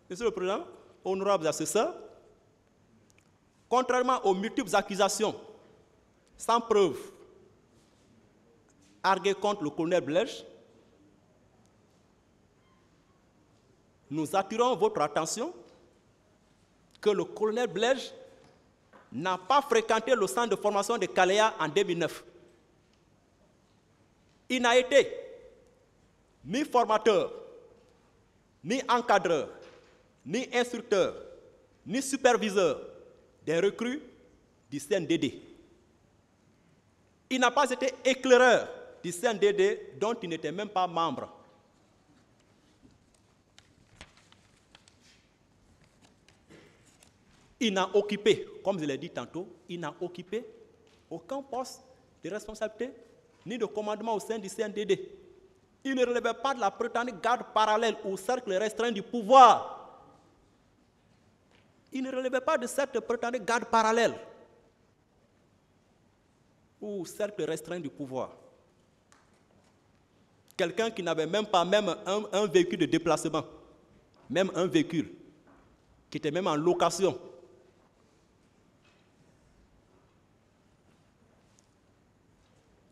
Monsieur le Président, honorables assesseurs, contrairement aux multiples accusations sans preuve arguées contre le colonel Blaise, nous attirons votre attention que le colonel Blaise n'a pas fréquenté le centre de formation de Kalea en 2009. Il n'a été ni formateur, ni encadreur, ni instructeur, ni superviseur des recrues du CNDD. Il n'a pas été éclaireur du CNDD dont il n'était même pas membre. Il n'a occupé, comme je l'ai dit tantôt, il n'a occupé aucun poste de responsabilité ni de commandement au sein du CNDD. Il ne relevait pas de la prétendue garde parallèle au cercle restreint du pouvoir. Il ne relevait pas de cette prétendue garde parallèle ou cercle restreint du pouvoir. Quelqu'un qui n'avait même pas un véhicule de déplacement, même un véhicule, qui était même en location.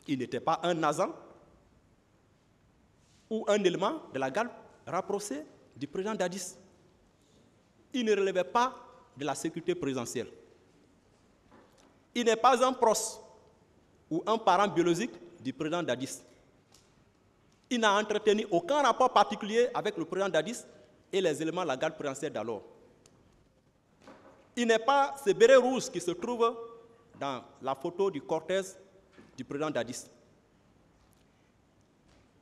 Il n'était pas un agent ou un élément de la garde rapprochée du président Dadis. Il ne relevait pas de la sécurité présidentielle. Il n'est pas un proche ou un parent biologique du président Dadis. Il n'a entretenu aucun rapport particulier avec le président Dadis et les éléments de la garde présidentielle d'alors. Il n'est pas ce béret rouge qui se trouve dans la photo du cortège du président Dadis.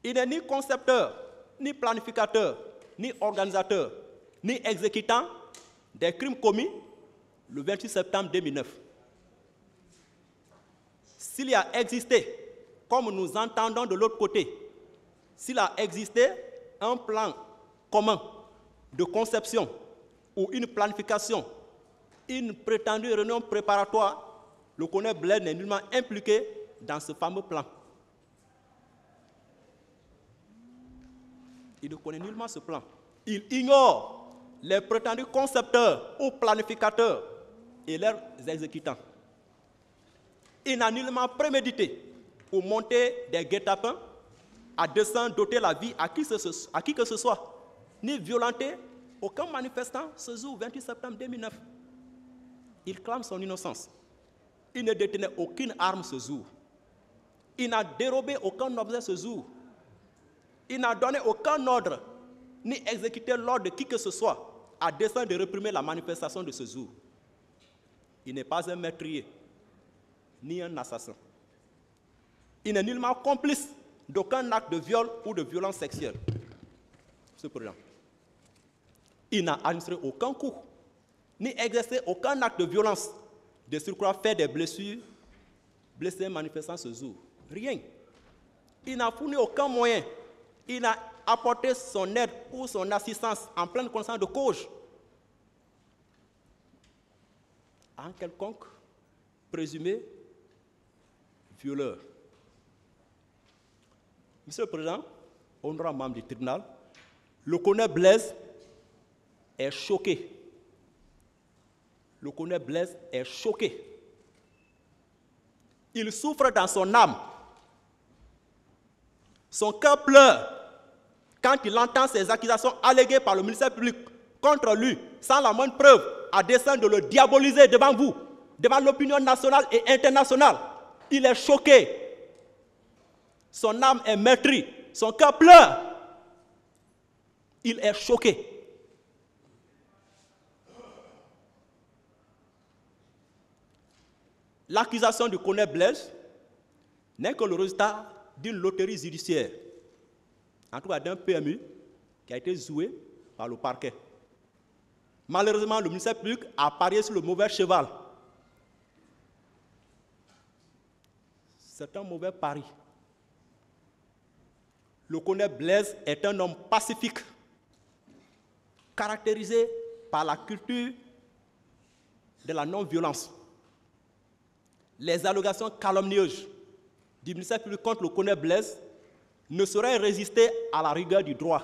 Il n'est ni concepteur, ni planificateur, ni organisateur, ni exécutant des crimes commis le 28 septembre 2009. S'il y a existé, comme nous entendons de l'autre côté, s'il a existé un plan commun de conception ou une planification, une prétendue réunion préparatoire, le colonel Blaise n'est nullement impliqué dans ce fameux plan. Il ne connaît nullement ce plan. Il ignore les prétendus concepteurs ou planificateurs et leurs exécutants. Il n'a nullement prémédité ou monté des guet-apens à dessein d'ôter la vie à qui que ce soit, ni violenter aucun manifestant ce jour 28 septembre 2009. Il clame son innocence. Il ne détenait aucune arme ce jour. Il n'a dérobé aucun objet ce jour. Il n'a donné aucun ordre, ni exécuté l'ordre de qui que ce soit, à dessein de réprimer la manifestation de ce jour. Il n'est pas un meurtrier, ni un assassin. Il n'est nullement complice d'aucun acte de viol ou de violence sexuelle. Ce problème. Il n'a administré aucun coup, ni exercé aucun acte de violence, de surcroît fait des blessures, blessés manifestants ce jour. Rien. Il n'a fourni aucun moyen. Il n'a apporté son aide ou son assistance en pleine connaissance de cause à un quelconque présumé violeur. Monsieur le Président, honorable membre du tribunal, le colonel Blaise est choqué. Le colonel Blaise est choqué. Il souffre dans son âme. Son cœur pleure quand il entend ces accusations alléguées par le ministère public contre lui, sans la moindre preuve, à dessein de le diaboliser devant vous, devant l'opinion nationale et internationale. Il est choqué. Son âme est meurtrie. Son cœur pleure. Il est choqué. L'accusation du colonel Blaise n'est que le résultat d'une loterie judiciaire, en tout cas d'un PMU qui a été joué par le parquet. Malheureusement, le ministère public a parié sur le mauvais cheval. C'est un mauvais pari. Le colonel Blaise est un homme pacifique, caractérisé par la culture de la non-violence. Les allégations calomnieuses du ministère public contre le colonel Blaise ne sauraient résister à la rigueur du droit.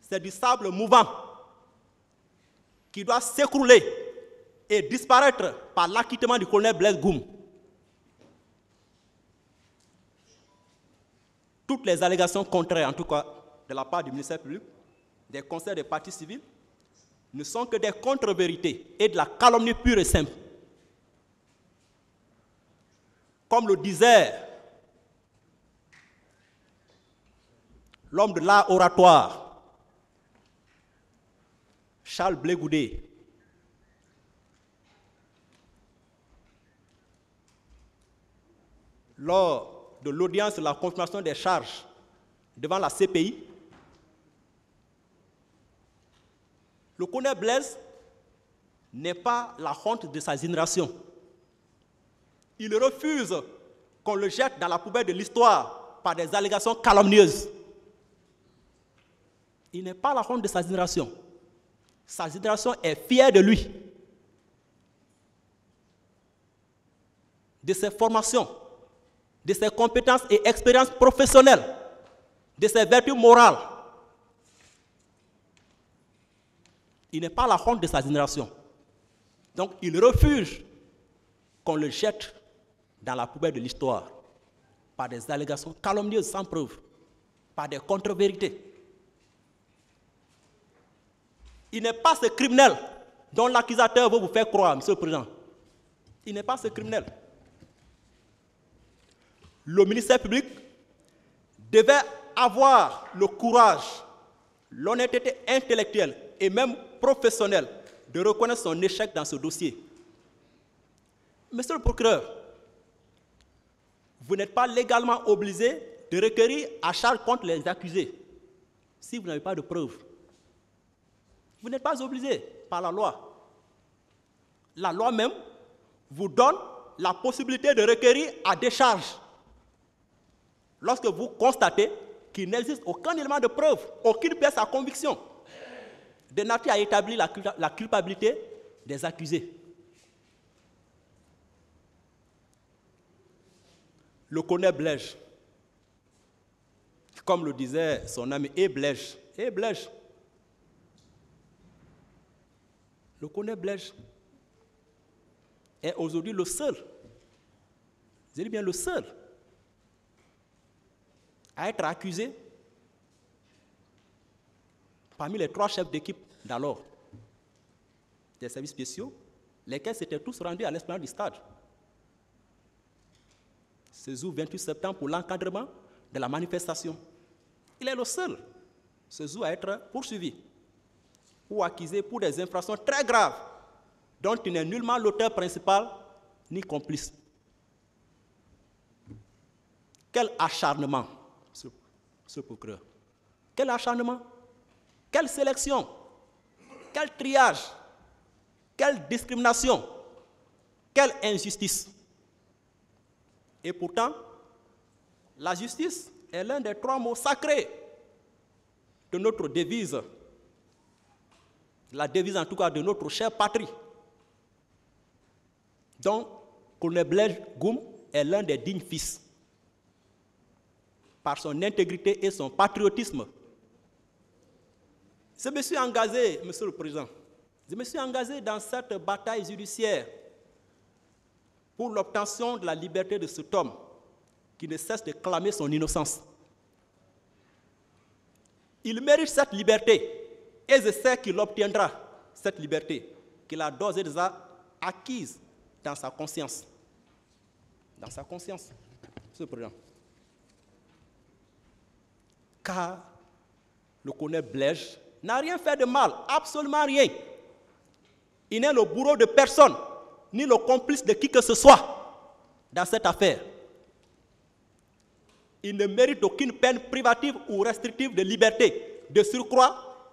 c'est du sable mouvant qui doit s'écrouler et disparaître par l'acquittement du colonel Blaise Goum. Toutes les allégations contraires, en tout cas de la part du ministère public, des conseils des partis civils, ne sont que des contre-vérités et de la calomnie pure et simple. Comme le disait l'homme de l'art oratoire, Charles Blé Goudé, lors de l'audience de la confirmation des charges devant la CPI, le colonel Blaise n'est pas la honte de sa génération. Il refuse qu'on le jette dans la poubelle de l'histoire par des allégations calomnieuses. Il n'est pas la honte de sa génération. Sa génération est fière de lui, de ses formations, de ses compétences et expériences professionnelles, de ses vertus morales. Il n'est pas la honte de sa génération. Donc il refuse qu'on le jette dans la poubelle de l'histoire par des allégations calomnieuses sans preuve, par des contre-vérités. Il n'est pas ce criminel dont l'accusateur veut vous faire croire, Monsieur le Président. Il n'est pas ce criminel. Le ministère public devait avoir le courage, l'honnêteté intellectuelle et même professionnelle de reconnaître son échec dans ce dossier. Monsieur le procureur, vous n'êtes pas légalement obligé de requérir à charge contre les accusés si vous n'avez pas de preuves. Vous n'êtes pas obligé par la loi. La loi même vous donne la possibilité de requérir à décharge lorsque vous constatez qu'il n'existe aucun élément de preuve, aucune pièce à conviction de nature à établir la culpabilité des accusés. Le colonel Blaise, comme le disait son ami Blaise, le colonel Blaise est aujourd'hui le seul, je dis bien le seul, à être accusé parmi les 3 chefs d'équipe d'alors des services spéciaux, lesquels s'étaient tous rendus à l'esplanade du stade ce jour 28 septembre pour l'encadrement de la manifestation. Il est le seul, ce jour, à être poursuivi ou accusé pour des infractions très graves dont il n'est nullement l'auteur principal ni complice. Quel acharnement, ce procureur. Quel acharnement, quelle sélection, quel triage, quelle discrimination, quelle injustice. Et pourtant, la justice est l'un des 3 mots sacrés de notre devise, la devise en tout cas de notre chère patrie. Donc, colonel Blaise Goum est l'un des dignes fils. Par son intégrité et son patriotisme. Je me suis engagé, Monsieur le Président, je me suis engagé dans cette bataille judiciaire pour l'obtention de la liberté de cet homme qui ne cesse de clamer son innocence. Il mérite cette liberté et je sais qu'il obtiendra cette liberté qu'il a d'ores et déjà acquise dans sa conscience. Dans sa conscience, Monsieur le Président. Car le colonel Blaise n'a rien fait de mal, absolument rien. Il n'est le bourreau de personne, ni le complice de qui que ce soit dans cette affaire. Il ne mérite aucune peine privative ou restrictive de liberté. De surcroît,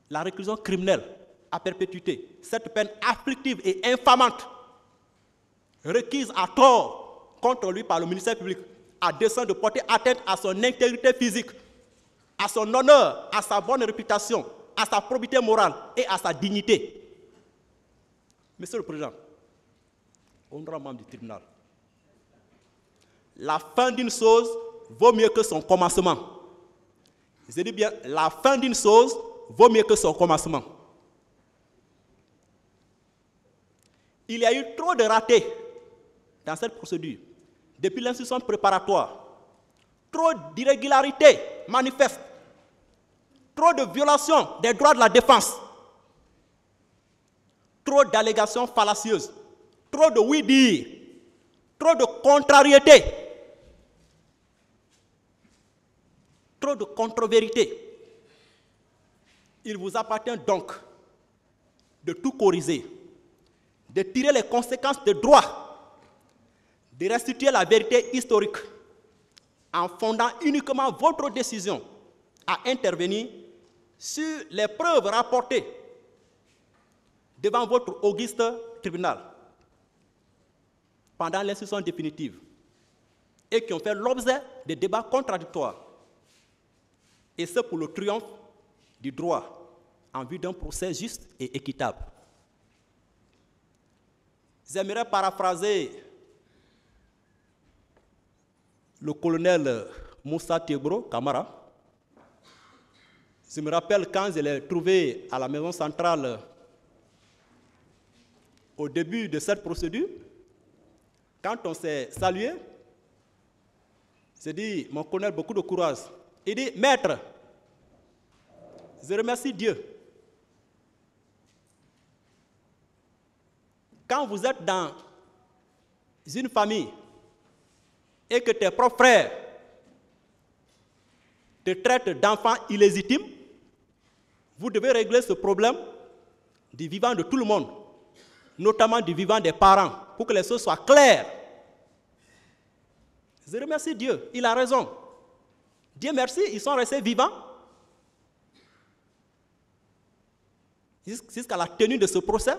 la réclusion criminelle à perpétuité, cette peine afflictive et infamante, requise à tort contre lui par le ministère public, à dessein de porter atteinte à son intégrité physique, à son honneur, à sa bonne réputation, à sa probité morale et à sa dignité. Monsieur le Président, honorable membre du tribunal, la fin d'une chose vaut mieux que son commencement. Je dis bien, la fin d'une chose vaut mieux que son commencement. Il y a eu trop de ratés dans cette procédure, depuis l'instruction préparatoire. Trop d'irrégularités manifestes, trop de violations des droits de la défense, trop d'allégations fallacieuses, trop de oui-dire, trop de contrariétés, trop de contre-vérités. Il vous appartient donc de tout corriger, de tirer les conséquences de droit, de restituer la vérité historique en fondant uniquement votre décision à intervenir sur les preuves rapportées devant votre auguste tribunal pendant l'instruction définitive et qui ont fait l'objet de débats contradictoires. Et ce pour le triomphe du droit en vue d'un procès juste et équitable. J'aimerais paraphraser le colonel Moussa Tebro Kamara. Je me rappelle quand je l'ai trouvé à la maison centrale au début de cette procédure, quand on s'est salué, j'ai dit, mon colonel, beaucoup de courage. Il dit, maître, je remercie Dieu. Quand vous êtes dans une famille et que tes propres frères te traitent d'enfant illégitime, vous devez régler ce problème du vivant de tout le monde, notamment du vivant des parents, pour que les choses soient claires. Je remercie Dieu, il a raison. Dieu merci, ils sont restés vivants jusqu'à la tenue de ce procès.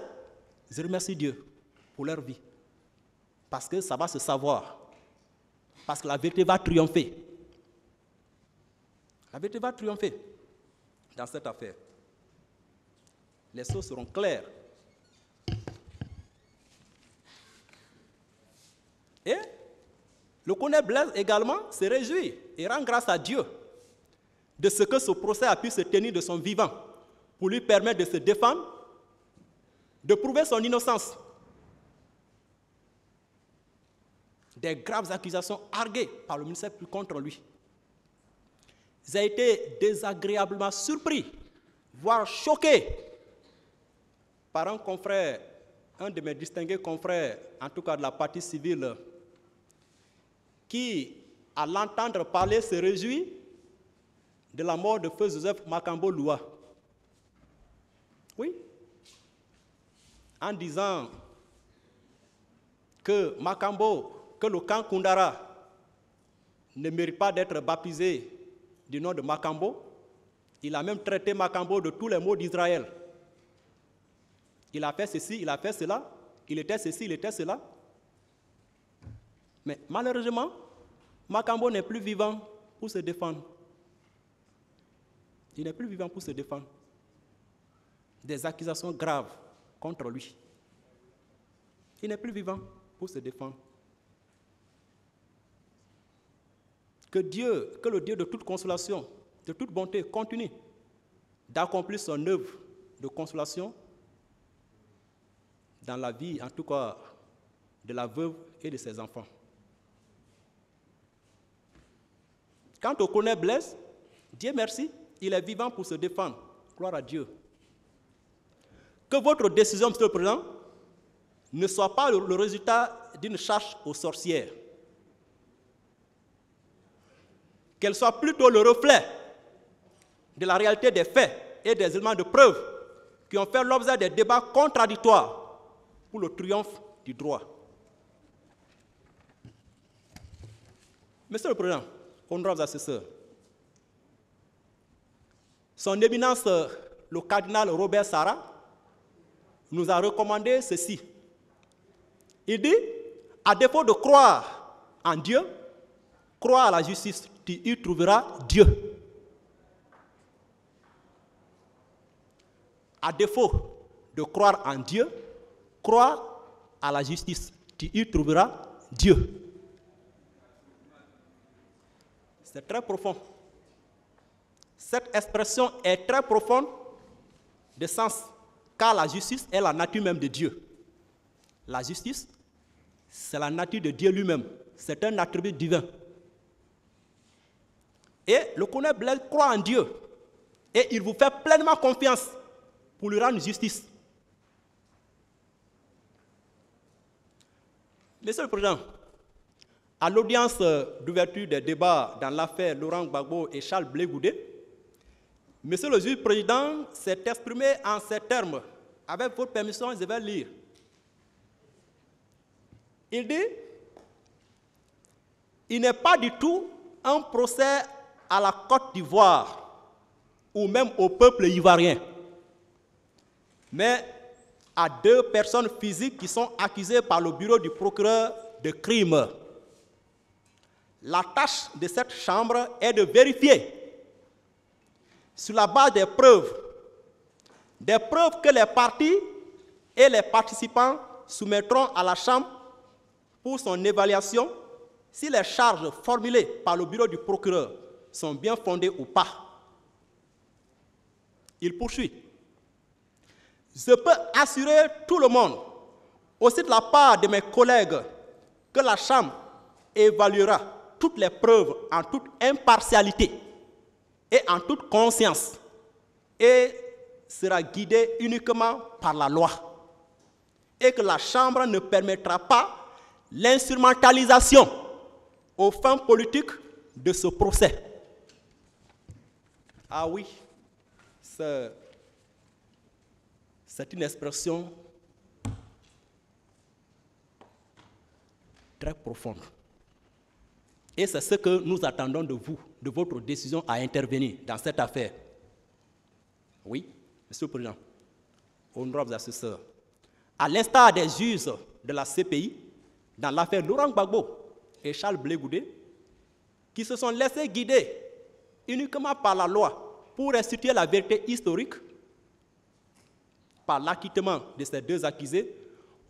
Je remercie Dieu pour leur vie, parce que ça va se savoir, parce que la vérité va triompher. La vérité va triompher dans cette affaire. Les choses seront claires. Et le colonel Blaise également se réjouit et rend grâce à Dieu de ce que ce procès a pu se tenir de son vivant pour lui permettre de se défendre, de prouver son innocence des graves accusations arguées par le ministère public contre lui. J'ai été désagréablement surpris, voire choqué par un confrère, un de mes distingués confrères, en tout cas de la partie civile, qui, à l'entendre parler, se réjouit de la mort de feu Joseph Makambo Loua. Oui. En disant que Makambo, que le camp Koundara ne mérite pas d'être baptisé du nom de Makambo. Il a même traité Makambo de tous les maux d'Israël. Il a fait ceci, il a fait cela, il était ceci, il était cela. Mais malheureusement, Makambo n'est plus vivant pour se défendre. Il n'est plus vivant pour se défendre des accusations graves contre lui. Il n'est plus vivant pour se défendre. Que le Dieu de toute consolation, de toute bonté, continue d'accomplir son œuvre de consolation dans la vie, en tout cas, de la veuve et de ses enfants. Quant au colonel Blaise, Dieu merci, il est vivant pour se défendre. Gloire à Dieu. Que votre décision, Monsieur le Président, ne soit pas le résultat d'une chasse aux sorcières. Qu'elle soit plutôt le reflet de la réalité des faits et des éléments de preuve qui ont fait l'objet des débats contradictoires pour le triomphe du droit. Monsieur le Président, honorables assesseurs, Son Éminence, le cardinal Robert Sarah, nous a recommandé ceci. Il dit, à défaut de croire en Dieu, crois à la justice, tu y trouveras Dieu. À défaut de croire en Dieu, crois à la justice, tu y trouveras Dieu. C'est très profond. Cette expression est très profonde de sens, car la justice est la nature même de Dieu. La justice, c'est la nature de Dieu lui-même. C'est un attribut divin. Et le colonel Blaise croit en Dieu. Et il vous fait pleinement confiance pour lui rendre justice. Monsieur le Président, à l'audience d'ouverture des débats dans l'affaire Laurent Gbagbo et Charles Blé Goudé, Monsieur le juge président s'est exprimé en ces termes. Avec votre permission, je vais lire. Il dit, il n'est pas du tout un procès à la Côte d'Ivoire ou même au peuple ivoirien, mais à deux personnes physiques qui sont accusées par le bureau du procureur de crime. La tâche de cette chambre est de vérifier, sur la base des preuves que les parties et les participants soumettront à la chambre pour son évaluation, si les charges formulées par le bureau du procureur sont bien fondées ou pas. Il poursuit. Je peux assurer tout le monde, aussi de la part de mes collègues, que la Chambre évaluera toutes les preuves en toute impartialité et en toute conscience et sera guidée uniquement par la loi. Et que la Chambre ne permettra pas l'instrumentalisation aux fins politiques de ce procès. Ah oui, c'est une expression très profonde. Et c'est ce que nous attendons de vous, de votre décision à intervenir dans cette affaire. Oui, Monsieur le Président, honorables assesseurs, à l'instar des juges de la CPI, dans l'affaire Laurent Gbagbo et Charles Blé Goudé, qui se sont laissés guider uniquement par la loi pour restituer la vérité historique, par l'acquittement de ces deux accusés,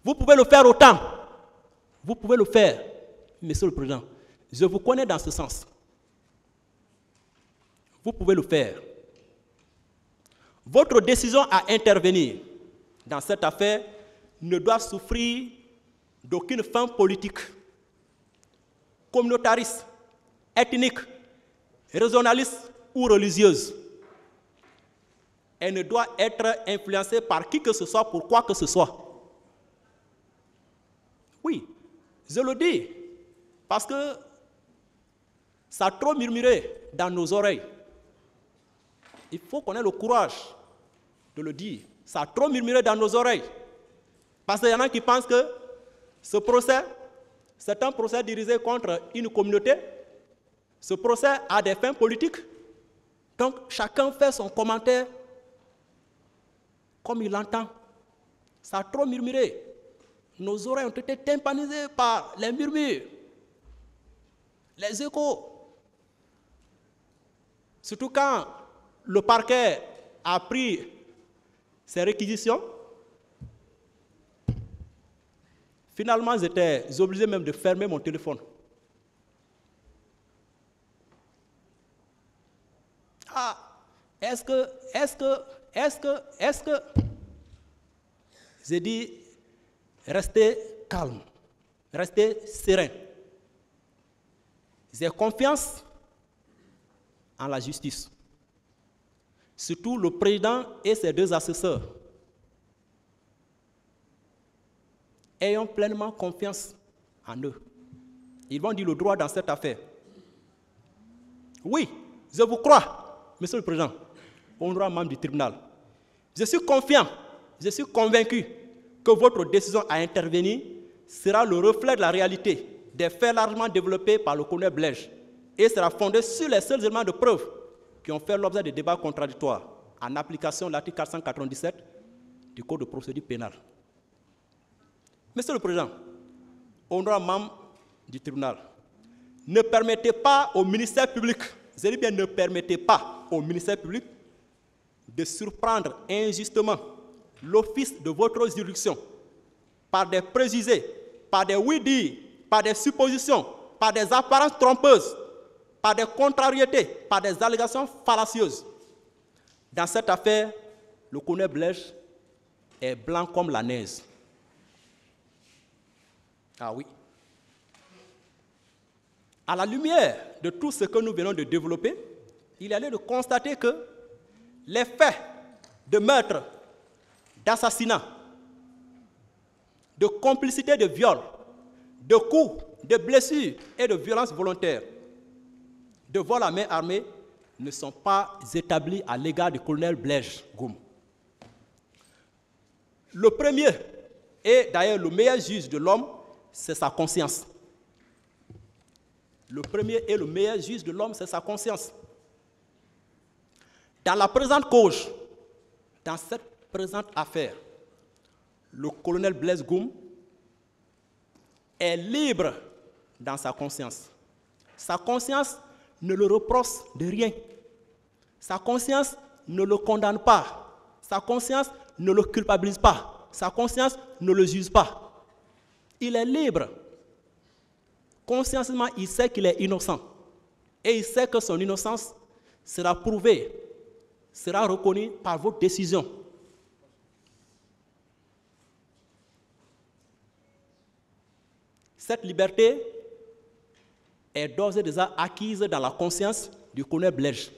vous pouvez le faire autant. Vous pouvez le faire, Monsieur le Président. Je vous connais dans ce sens. Vous pouvez le faire. Votre décision à intervenir dans cette affaire ne doit souffrir d'aucune fin politique, communautariste, ethnique, régionaliste ou religieuse. Elle ne doit être influencée par qui que ce soit pour quoi que ce soit. Oui, je le dis, parce que ça a trop murmuré dans nos oreilles. Il faut qu'on ait le courage de le dire. Ça a trop murmuré dans nos oreilles. Parce qu'il y en a qui pensent que ce procès, c'est un procès dirigé contre une communauté. Ce procès a des fins politiques. Donc, chacun fait son commentaire comme il l'entend. Ça a trop murmuré. Nos oreilles ont été tympanisées par les murmures, les échos. Surtout quand le parquet a pris ses réquisitions. Finalement, j'étais obligé même de fermer mon téléphone. Ah, est-ce que, j'ai dit, restez calme, restez serein. J'ai confiance en la justice. Surtout le président et ses deux assesseurs. Ayons pleinement confiance en eux. Ils vont dire le droit dans cette affaire. Oui, je vous crois, Monsieur le Président, honorable membre du tribunal. Je suis confiant, je suis convaincu que votre décision à intervenir sera le reflet de la réalité des faits largement développés par le colonel Blaise et sera fondée sur les seuls éléments de preuve qui ont fait l'objet de débats contradictoires en application de l'article 497 du Code de procédure pénale. Monsieur le Président, honorable membre du tribunal, ne permettez pas au ministère public, je dis bien ne permettez pas au ministère public de surprendre injustement l'office de votre juridiction par des préjugés, par des oui-dire, par des suppositions, par des apparences trompeuses, par des contrariétés, par des allégations fallacieuses. Dans cette affaire, le colonel Blaise est blanc comme la neige. Ah oui. À la lumière de tout ce que nous venons de développer, il est allé de constater que les faits de meurtre, d'assassinat, de complicité de viol, de coups, de blessures et de violences volontaires, de vol à main armée, ne sont pas établis à l'égard du colonel Blaise Goum. Le premier, et d'ailleurs le meilleur juge de l'homme, c'est sa conscience. Le premier et le meilleur juge de l'homme, c'est sa conscience. Dans la présente cause, dans cette présente affaire, le colonel Blaise Goum est libre dans sa conscience. Sa conscience ne le reproche de rien. Sa conscience ne le condamne pas. Sa conscience ne le culpabilise pas. Sa conscience ne le juge pas. Il est libre. Consciemment, il sait qu'il est innocent. Et il sait que son innocence sera prouvée, sera reconnue par votre décision. Cette liberté est d'ores et déjà acquise dans la conscience du colonel Blaise.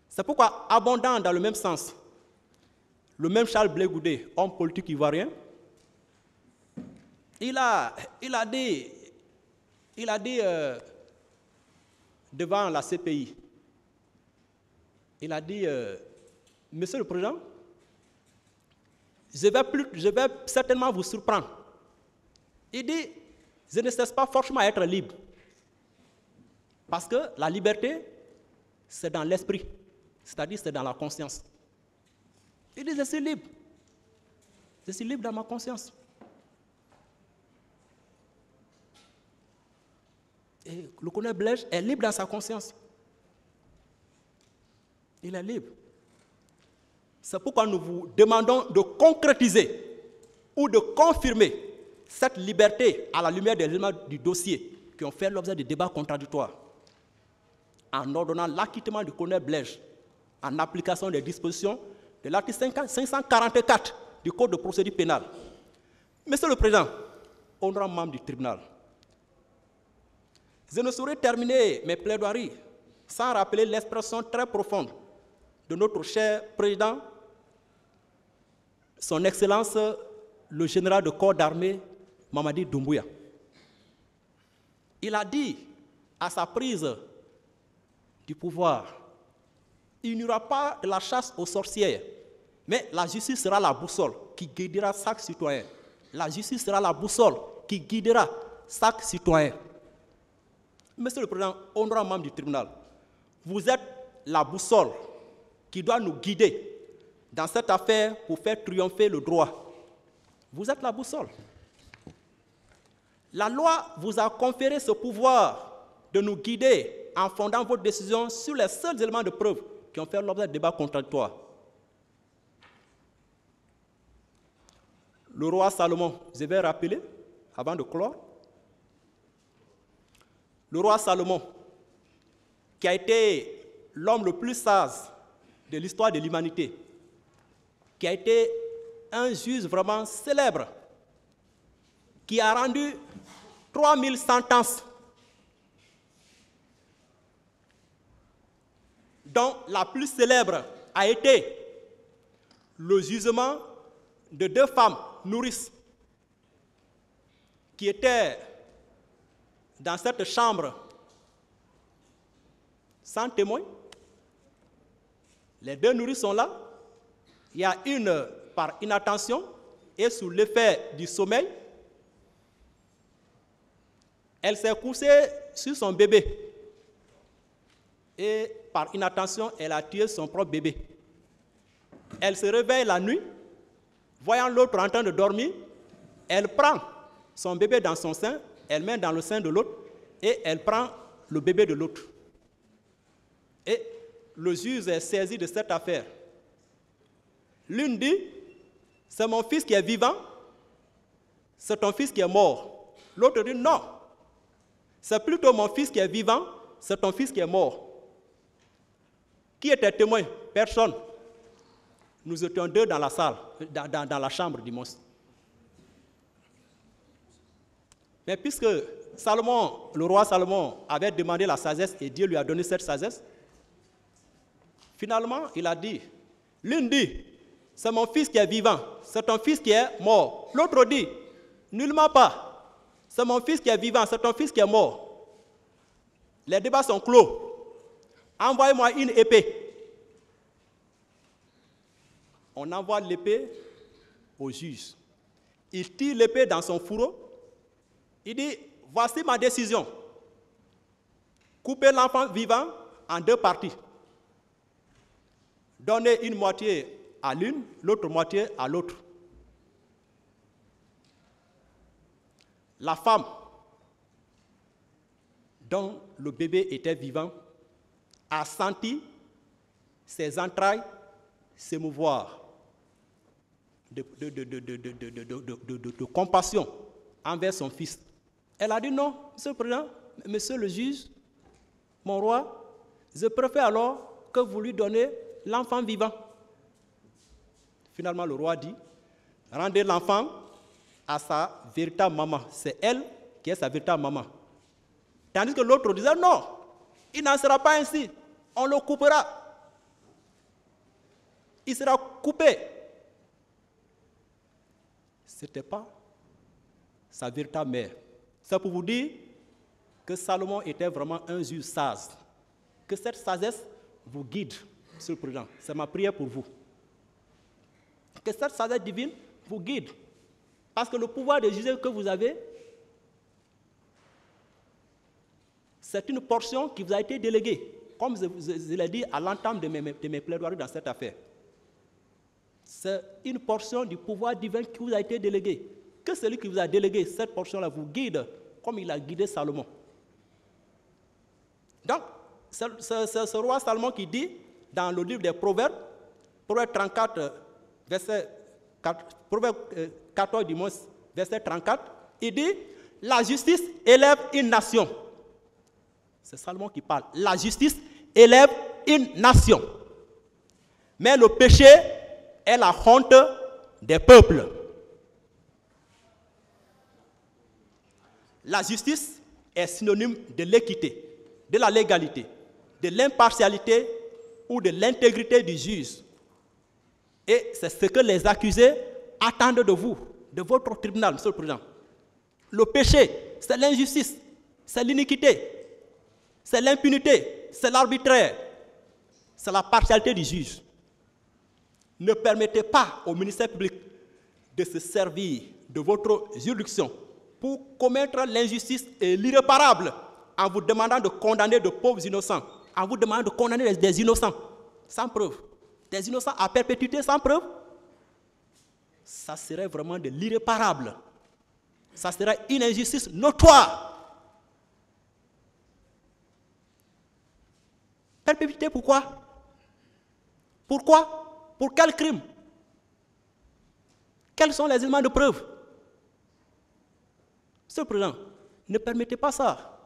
C'est pourquoi, abondant dans le même sens, le même Charles Blé Goudé, homme politique ivoirien, il a dit devant la CPI, il a dit, Monsieur le Président, je vais certainement vous surprendre. Il dit, je ne cesse pas forcément à être libre. Parce que la liberté, c'est dans l'esprit, c'est-à-dire c'est dans la conscience. Il dit, je suis libre. Je suis libre dans ma conscience. Et le colonel Blaise est libre dans sa conscience. Il est libre. C'est pourquoi nous vous demandons de concrétiser ou de confirmer cette liberté à la lumière des éléments du dossier qui ont fait l'objet de débats contradictoires, en ordonnant l'acquittement du colonel Blaise en application des dispositions de l'article 544 du Code de procédure pénale. Monsieur le Président, honorable membre du tribunal, je ne saurais terminer mes plaidoiries sans rappeler l'expression très profonde de notre cher président, son Excellence le général de corps d'armée Mamadi Doumbouya. Il a dit à sa prise du pouvoir, il n'y aura pas de la chasse aux sorcières, mais la justice sera la boussole qui guidera chaque citoyen. La justice sera la boussole qui guidera chaque citoyen. Monsieur le Président, honorable membre du tribunal, vous êtes la boussole qui doit nous guider dans cette affaire pour faire triompher le droit. Vous êtes la boussole. La loi vous a conféré ce pouvoir de nous guider en fondant votre décision sur les seuls éléments de preuve qui ont fait l'objet de débats contradictoires. Le roi Salomon, je vais rappeler, avant de clore, le roi Salomon, qui a été l'homme le plus sage de l'histoire de l'humanité, qui a été un juge vraiment célèbre, qui a rendu 3000 sentences, dont la plus célèbre a été le jugement de 2 femmes nourrices qui étaient dans cette chambre sans témoin. Les 2 nourrices sont là. Il y a une par inattention et sous l'effet du sommeil. Elle s'est couchée sur son bébé. Et par inattention, elle a tué son propre bébé. Elle se réveille la nuit, voyant l'autre en train de dormir. Elle prend son bébé dans son sein, elle met dans le sein de l'autre et elle prend le bébé de l'autre. Et le juge est saisi de cette affaire. L'une dit, c'est mon fils qui est vivant, c'est ton fils qui est mort. L'autre dit, non, C'est plutôt mon fils qui est vivant, c'est ton fils qui est mort. Qui était témoin? Personne. Nous étions deux dans la salle, dans la chambre du monstre. Mais puisque Salomon, le roi Salomon, avait demandé la sagesse et Dieu lui a donné cette sagesse, finalement, il a dit, l'une dit, c'est mon fils qui est vivant, c'est ton fils qui est mort. L'autre dit, nullement pas, c'est mon fils qui est vivant, c'est ton fils qui est mort. Les débats sont clos. Envoyez-moi une épée. On envoie l'épée au juge. Il tire l'épée dans son fourreau. Il dit, voici ma décision. Coupez l'enfant vivant en deux parties. Donnez une moitié à l'une, l'autre moitié à l'autre. La femme dont le bébé était vivant a senti ses entrailles s'émouvoir de compassion envers son fils. Elle a dit non, Monsieur le Président, Monsieur le juge, mon roi, je préfère alors que vous lui donnez l'enfant vivant. Finalement, le roi dit, rendez l'enfant à sa véritable maman. C'est elle qui est sa véritable maman. Tandis que l'autre disait, non, il n'en sera pas ainsi. On le coupera. Il sera coupé. Ce n'était pas sa véritable mère. C'est pour vous dire que Salomon était vraiment un juge sage. Que cette sagesse vous guide, Monsieur le Président. C'est ma prière pour vous. Que cette sagesse divine vous guide. Parce que le pouvoir de juger que vous avez, c'est une portion qui vous a été déléguée, comme je l'ai dit à l'entame de mes plaidoiries dans cette affaire. C'est une portion du pouvoir divin qui vous a été déléguée. Que celui qui vous a délégué cette portion-là vous guide comme il a guidé Salomon. Donc, c'est ce roi Salomon qui dit dans le livre des Proverbes, Proverbe 34, verset 4, Proverbe 14 du moins, verset 34, il dit, la justice élève une nation. C'est Salomon qui parle. La justice élève une nation. Mais le péché est la honte des peuples. La justice est synonyme de l'équité, de la légalité, de l'impartialité ou de l'intégrité du juge. Et c'est ce que les accusés attendent de vous, de votre tribunal, Monsieur le Président. Le péché, c'est l'injustice, c'est l'iniquité, c'est l'impunité, c'est l'arbitraire, c'est la partialité du juge. Ne permettez pas au ministère public de se servir de votre juridiction pour commettre l'injustice et l'irréparable en vous demandant de condamner de pauvres innocents, en vous demandant de condamner des innocents sans preuve, des innocents à perpétuité sans preuve. Ça serait vraiment de l'irréparable. Ça serait une injustice notoire. Perpétuité, pourquoi? Pourquoi? Pour quel crime? Quels sont les éléments de preuve? Monsieur le Président, ne permettez pas ça.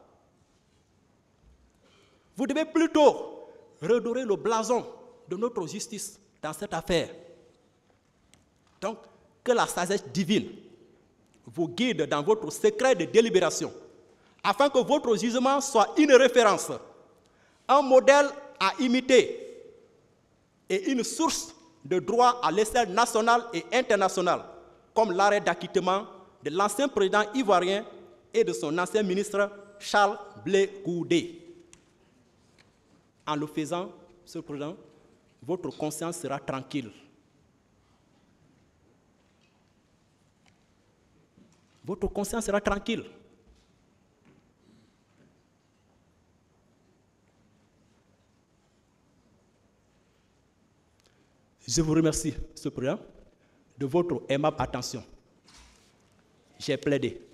Vous devez plutôt redorer le blason de notre justice dans cette affaire. Donc, que la sagesse divine vous guide dans votre secret de délibération, afin que votre jugement soit une référence, un modèle à imiter et une source de droit à l'échelle nationale et internationale, comme l'arrêt d'acquittement de l'ancien président ivoirien et de son ancien ministre Charles Blé Goudé. En le faisant, Monsieur le Président, votre conscience sera tranquille. Votre conscience sera tranquille. Je vous remercie, Monsieur le Président, de votre aimable attention. J'ai plaidé.